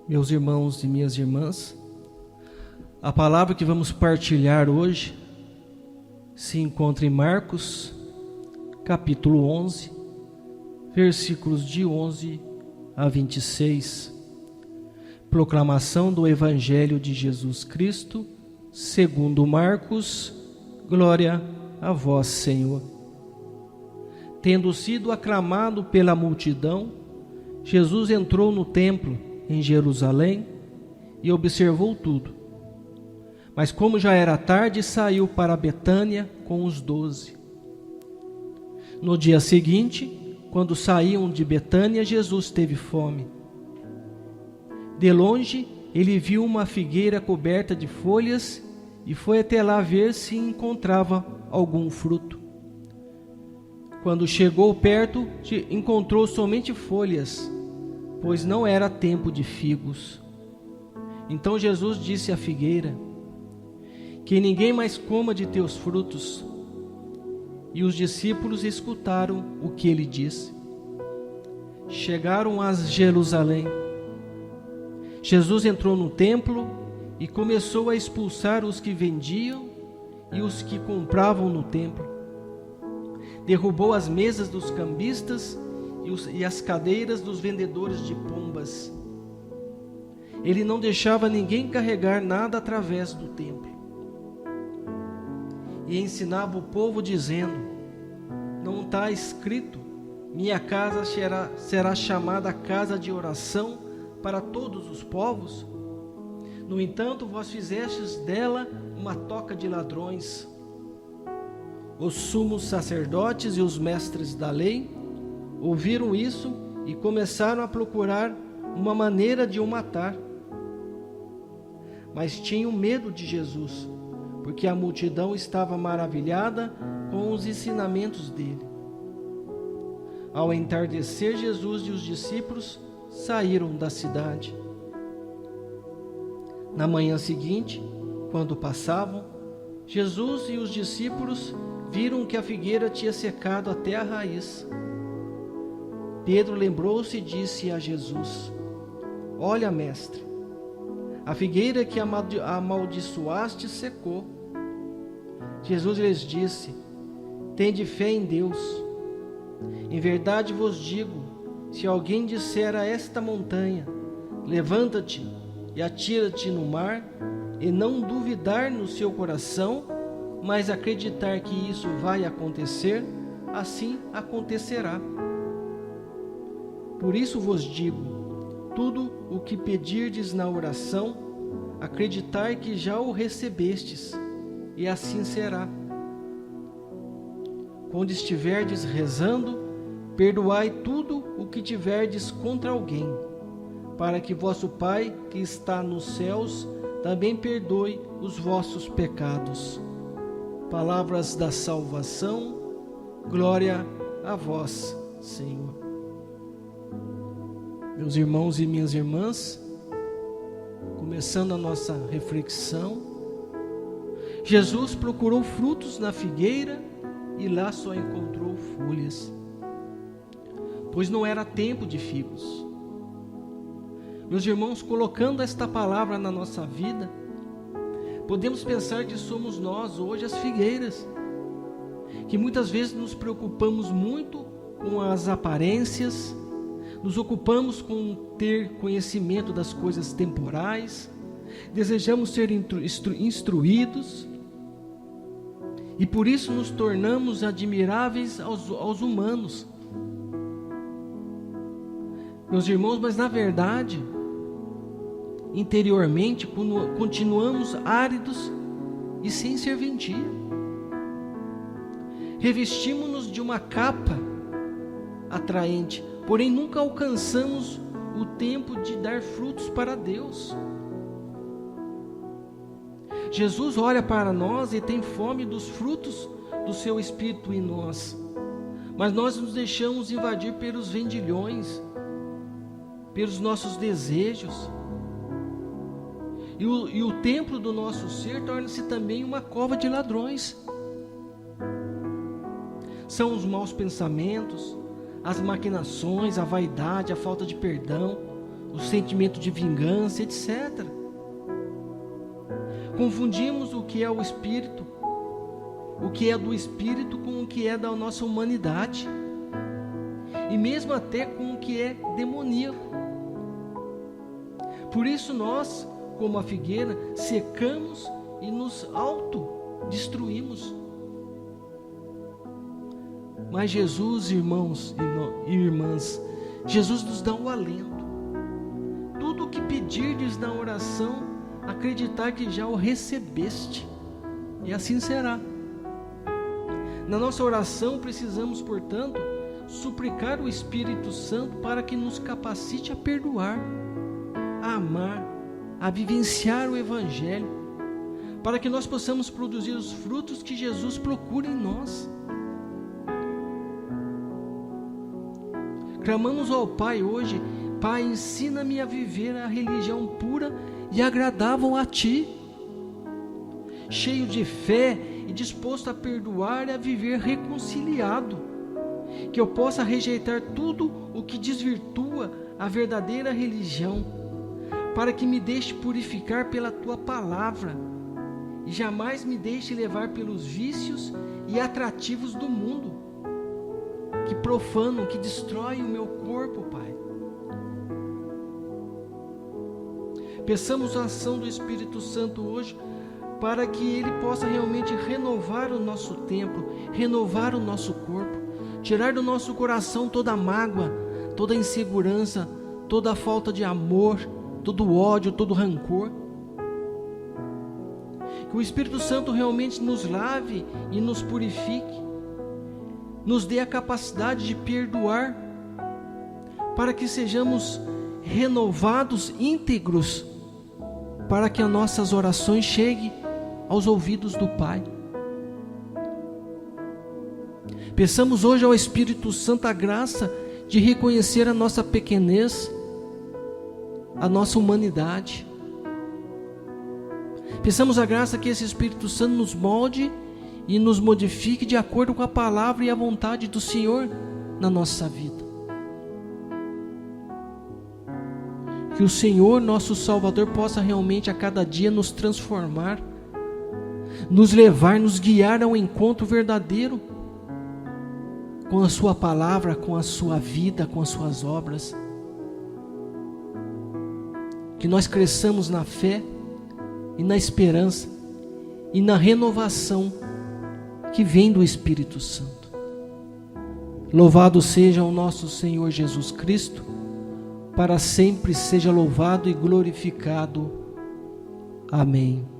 Meus irmãos e minhas irmãs, a palavra que vamos partilhar hoje se encontra em Marcos, capítulo 11, versículos de 11 a 26. Proclamação do Evangelho de Jesus Cristo, segundo Marcos. Glória a vós, Senhor. Tendo sido aclamado pela multidão, Jesus entrou no templo em Jerusalém e observou tudo. Mas como já era tarde, saiu para Betânia com os 12. No dia seguinte, quando saíam de Betânia, Jesus teve fome. De longe, ele viu uma figueira coberta de folhas e foi até lá ver se encontrava algum fruto. Quando chegou perto, encontrou somente folhas, pois não era tempo de figos. Então Jesus disse à figueira: que ninguém mais coma de teus frutos. E os discípulos escutaram o que ele disse. Chegaram a Jerusalém. Jesus entrou no templo e começou a expulsar os que vendiam e os que compravam no templo. Derrubou as mesas dos cambistas e as cadeiras dos vendedores de pombas. Ele não deixava ninguém carregar nada através do templo. E ensinava o povo dizendo: não está escrito, minha casa será chamada casa de oração para todos os povos? No entanto, vós fizestes dela uma toca de ladrões. Os sumos sacerdotes e os mestres da lei ouviram isso e começaram a procurar uma maneira de o matar. Mas tinham medo de Jesus, porque a multidão estava maravilhada com os ensinamentos dele. Ao entardecer, Jesus e os discípulos saíram da cidade. Na manhã seguinte, quando passavam, Jesus e os discípulos viram que a figueira tinha secado até a raiz. Pedro lembrou-se e disse a Jesus: olha, mestre, a figueira que amaldiçoaste secou. Jesus lhes disse: tende fé em Deus. Em verdade vos digo, se alguém disser a esta montanha: levanta-te e atira-te no mar, e não duvidar no seu coração, mas acreditar que isso vai acontecer, assim acontecerá. Por isso vos digo, tudo o que pedirdes na oração, acreditai que já o recebestes, e assim será. Quando estiverdes rezando, perdoai tudo o que tiverdes contra alguém, para que vosso Pai, que está nos céus, também perdoe os vossos pecados. Palavras da salvação, glória a vós, Senhor. Meus irmãos e minhas irmãs, começando a nossa reflexão, Jesus procurou frutos na figueira e lá só encontrou folhas, pois não era tempo de figos. Meus irmãos, colocando esta palavra na nossa vida, podemos pensar que somos nós hoje as figueiras, que muitas vezes nos preocupamos muito com as aparências, nos ocupamos com ter conhecimento das coisas temporais, desejamos ser instruídos, e por isso nos tornamos admiráveis aos humanos. Meus irmãos, mas na verdade, interiormente, continuamos áridos e sem serventia. Revestimos-nos de uma capa atraente, porém nunca alcançamos o tempo de dar frutos para Deus. Jesus olha para nós e tem fome dos frutos do seu Espírito em nós, mas nós nos deixamos invadir pelos vendilhões, pelos nossos desejos, e o templo do nosso ser torna-se também uma cova de ladrões. São os maus pensamentos, as maquinações, a vaidade, a falta de perdão, o sentimento de vingança, etc. Confundimos o que é o Espírito, o que é do Espírito com o que é da nossa humanidade, e mesmo até com o que é demoníaco. Por isso nós, como a figueira, secamos e nos autodestruímos. Mas Jesus, irmãos e irmãs, Jesus nos dá o alento. Tudo o que pedirdes na oração, acreditar que já o recebeste, e assim será. Na nossa oração precisamos, portanto, suplicar o Espírito Santo para que nos capacite a perdoar, a amar, a vivenciar o Evangelho, para que nós possamos produzir os frutos que Jesus procura em nós. Clamamos ao Pai hoje: Pai, ensina-me a viver a religião pura e agradável a Ti, cheio de fé e disposto a perdoar e a viver reconciliado, que eu possa rejeitar tudo o que desvirtua a verdadeira religião, para que me deixe purificar pela Tua palavra e jamais me deixe levar pelos vícios e atrativos do mundo, que profanam, que destroem o meu corpo, Pai. Peçamos a ação do Espírito Santo hoje, para que Ele possa realmente renovar o nosso templo, renovar o nosso corpo, tirar do nosso coração toda a mágoa, toda a insegurança, toda a falta de amor, todo o ódio, todo o rancor. Que o Espírito Santo realmente nos lave e nos purifique, nos dê a capacidade de perdoar, para que sejamos renovados, íntegros, para que as nossas orações cheguem aos ouvidos do Pai. Peçamos hoje ao Espírito Santo a graça de reconhecer a nossa pequenez, a nossa humanidade. Peçamos a graça que esse Espírito Santo nos molde e nos modifique de acordo com a palavra e a vontade do Senhor na nossa vida. Que o Senhor, nosso Salvador, possa realmente a cada dia nos transformar, nos levar, nos guiar ao encontro verdadeiro com a sua palavra, com a sua vida, com as suas obras. Que nós cresçamos na fé e na esperança e na renovação que vem do Espírito Santo. Louvado seja o nosso Senhor Jesus Cristo, para sempre seja louvado e glorificado. Amém.